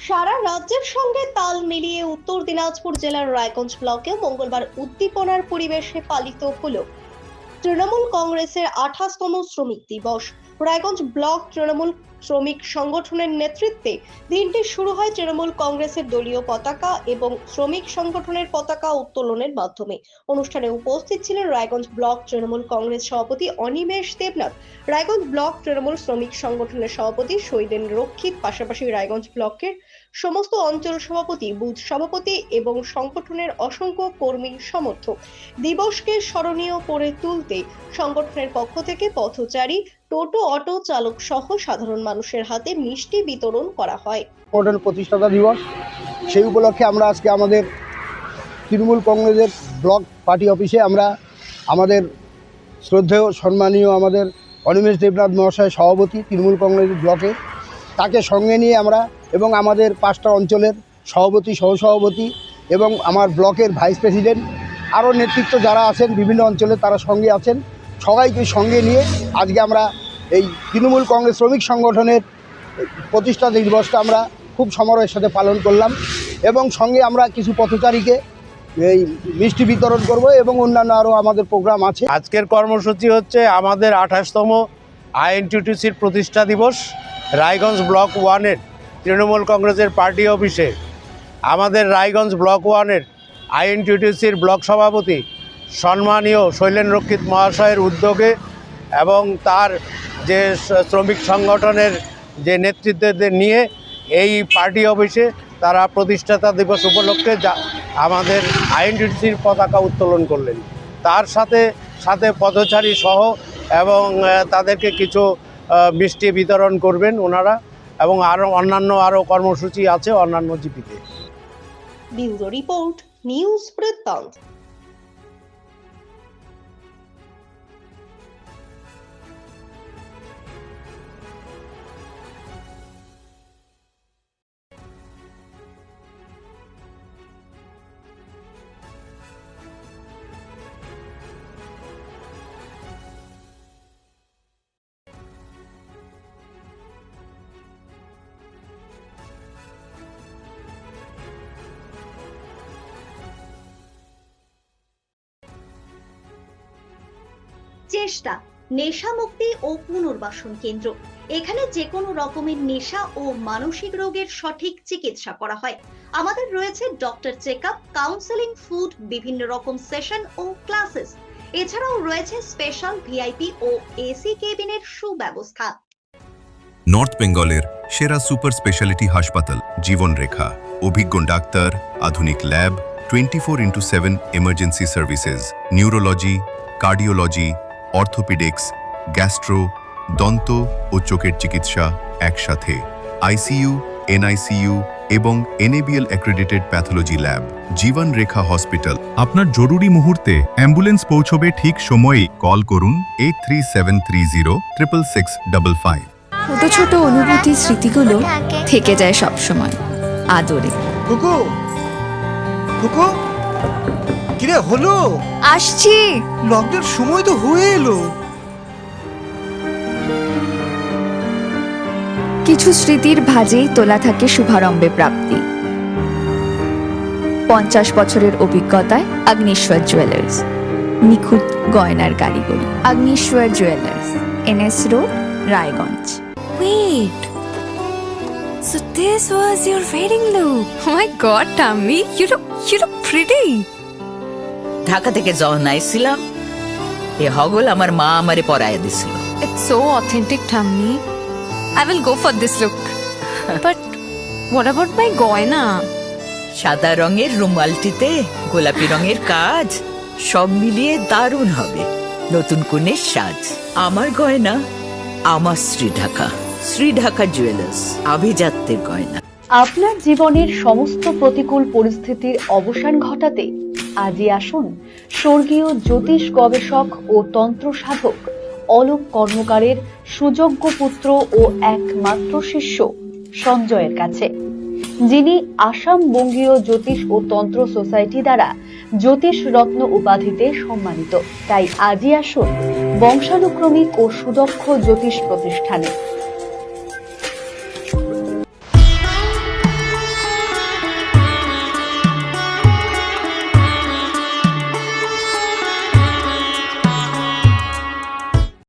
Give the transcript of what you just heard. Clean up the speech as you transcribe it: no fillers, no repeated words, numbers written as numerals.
সারা রাজ্যের সঙ্গে তাল মিলিয়ে উত্তর দিনাজপুর জেলার রায়গঞ্জ ব্লকেও মঙ্গলবার উদ্দীপনার পরিবেশে পালিত হলো তৃণমূল কংগ্রেসের 28তম শ্রমিক দিবস। রায়গঞ্জ ব্লক তৃণমূল শ্রমিক সংগঠনের নেতৃত্বে দিনটি শুরু হয় তৃণমূল কংগ্রেসের দলীয় পতাকা এবং শ্রমিক সংগঠনের পতাকা উত্তোলনের মাধ্যমে। অনুষ্ঠানে উপস্থিত ছিলেন রায়গঞ্জ ব্লক তৃণমূল কংগ্রেস সভাপতি অনিমেষ দেবনাথ, রায়গঞ্জ ব্লক তৃণমূল শ্রমিক সংগঠনের সভাপতি শৈলেন রক্ষিত, পাশাপাশি রায়গঞ্জ ব্লকের সমস্ত অঞ্চল সভাপতি, বুথ সভাপতি এবং সংগঠনের অসংখ্য কর্মী সমর্থক। দিবসকে স্মরণীয় করে তুলতে সংগঠনের পক্ষ থেকে পথচারী, টোটো, অটো চালক সহ সাধারণ মানুষের হাতে মিষ্টি বিতরণ করা হয়। প্রতিষ্ঠাতা দিবস, সেই উপলক্ষে আমরা আজকে আমাদের তৃণমূল কংগ্রেসের ব্লক পার্টি অফিসে আমরা আমাদের শ্রদ্ধেয় সম্মানীয় আমাদের অনিমেষ দেবনাথ মহাশয় সভাপতি তৃণমূল কংগ্রেস ব্লকে, তাকে সঙ্গে নিয়ে আমরা এবং আমাদের 5টা অঞ্চলের সভাপতি, সহসভাপতি এবং আমার ব্লকের ভাইস প্রেসিডেন্ট, আরও নেতৃত্ব যারা আছেন বিভিন্ন অঞ্চলে তারা সঙ্গে আছেন, সবাইকে সঙ্গে নিয়ে আজকে আমরা এই তৃণমূল কংগ্রেস শ্রমিক সংগঠনের প্রতিষ্ঠাতা দিবসটা আমরা খুব সমারোহের সাথে পালন করলাম এবং সঙ্গে আমরা কিছু পথচারীকে এই মিষ্টি বিতরণ করব এবং অন্যান্য আরও আমাদের প্রোগ্রাম আছে। আজকের কর্মসূচি হচ্ছে আমাদের 28তম আইএনটিটিউসির প্রতিষ্ঠা দিবস। রায়গঞ্জ ব্লক 1-এর তৃণমূল কংগ্রেসের পার্টি অফিসে আমাদের রায়গঞ্জ ব্লক 1-এর আইএনটিটিউসির ব্লক সভাপতি সম্মানীয় শৈলেন রক্ষিত মহাশয়ের উদ্যোগে এবং তার যে শ্রমিক সংগঠনের যে নেতৃত্বদের নিয়ে এই পার্টি অফিসে তারা প্রতিষ্ঠাতা দিবস উপলক্ষে আমাদের আইএনটিটিউসির পতাকা উত্তোলন করলেন। তার সাথে সাথে পথচারী সহ এবং তাদেরকে কিছু মিষ্টি বিতরণ করবেন ওনারা এবং অন্যান্য কর্মসূচি আছে অন্যান্য জিপিতে। ব্যুরো রিপোর্ট, নিউজ বৃত্তান্ত। চেষ্টা নেশা মুক্তি ও পুনর্বাসন কেন্দ্র। এখানে যে কোনো রকমের নেশা ও মানসিক রোগের সঠিক চিকিৎসা করা হয়। আমাদের রয়েছে ডক্টর চেকআপ, কাউন্সেলিং, ফুড, বিভিন্ন রকম সেশন ও ক্লাসেস। এছাড়াও রয়েছে স্পেশাল ভিআইপি ও এসি কেবিনের সুব্যবস্থা। নর্থ বেঙ্গলের সেরা সুপার স্পেশালিটি হাসপাতাল জীবনরেখা, অভিজ্ঞ ডাক্তার, আধুনিক lab, 24x7 emergency services, neurology, cardiology, orthopaedics, gastro, দন্ত ও চোখের চিকিৎসা একসাথে, আইসিইউ, এনআইসিইউ এবং এনএবিএল অ্যাক্রেডিটেড প্যাথোলজি ল্যাব। জীবন রেখা হসপিটাল। আপনার জরুরি মুহূর্তে অ্যাম্বুলেন্স পৌঁছবে ঠিক সময়েই। কল করুন 8373066555। ছোট ছোট অনুভূতি, স্মৃতিগুলো থেকে যায় সব সময় আদরে। কুকু কুকু, কিরে হলো? আসছি। লকডাউন সময় তো হয়ে এলো। কিছু স্মৃতির ভাজেই তোলা থাকে শুভারম্ভে প্রাপ্তি। 50 বছরের অভিজ্ঞতায় আগ্নেশ্বর জুয়েলার্স, নিখুঁত গয়নার কারিগরি। Agneshwar jewellers, NS road, Raiganj. Wait, so this was your wedding look? Oh my God, Tammy, you look pretty. Dhaka থেকে যখন আইছিলাম এ হগল আমার মা আমারে পরায় দিছিল। It's so authentic, Tammy. I will go for this look. But what about my goina? সাদা রঙের রুমালটিতে গোলাপি রঙের কাজ, সব মিলিয়ে দারুণ হবে নতুন কনের সাজ। আমার গয়না আমার শ্রী ঢাকা জুয়েলার্স, আভিজাত্যের গয়না। আপনার জীবনের সমস্ত প্রতিকূল পরিস্থিতির অবসান ঘটাতে আজই আসুন স্বর্গীয় জ্যোতিষ গবেষক ও তন্ত্র সাধক অলোক কর্মকারের সুযোগ্য পুত্র ও একমাত্র শিষ্য সঞ্জয়ের কাছে, যিনি আসাম বঙ্গীয় জ্যোতিষ ও তন্ত্র সোসাইটি দ্বারা জ্যোতিষ রত্ন উপাধিতে সম্মানিত। তাই আজই আসুন বংশানুক্রমিক ও সুদক্ষ জ্যোতিষ প্রতিষ্ঠানে।